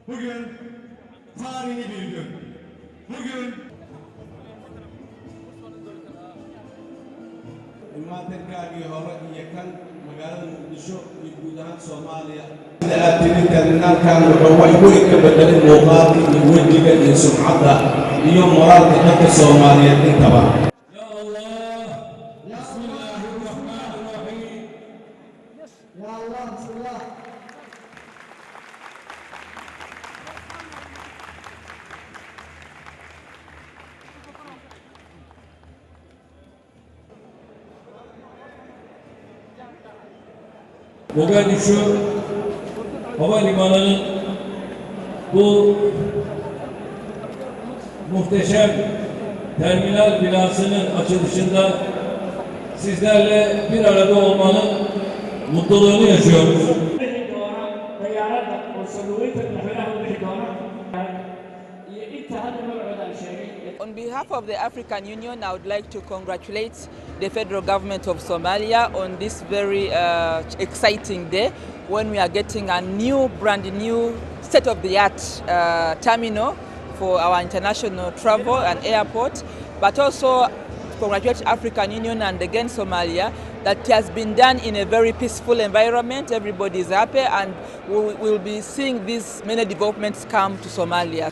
Bugün tarihi bir gün. Bugün imaatinkaagii hore iyo kan magaalada Muqdisho iyo guud ahaan Soomaaliya aad tiri terminaalkan wuxuu wax weyn ka bedelay muuqaalka iyo wejiga iyo sumcadda iyo moraalka dadka Soomaaliyeed intaba. Ya Allah, Bismillahirrahmanirrahim. Ya Allah, Bismillah. Mogadishu Havalimanı'nın bu muhteşem terminal binasının açılışında sizlerle bir arada olmanın mutluluğunu yaşıyoruz. On behalf of the African Union, I would like to congratulate the federal government of Somalia on this very exciting day when we are getting a brand new state-of-the-art terminal for our international travel and airport, but also congratulate African Union and again Somalia that it has been done in a very peaceful environment. Everybody is happy and we will be seeing these many developments come to Somalia.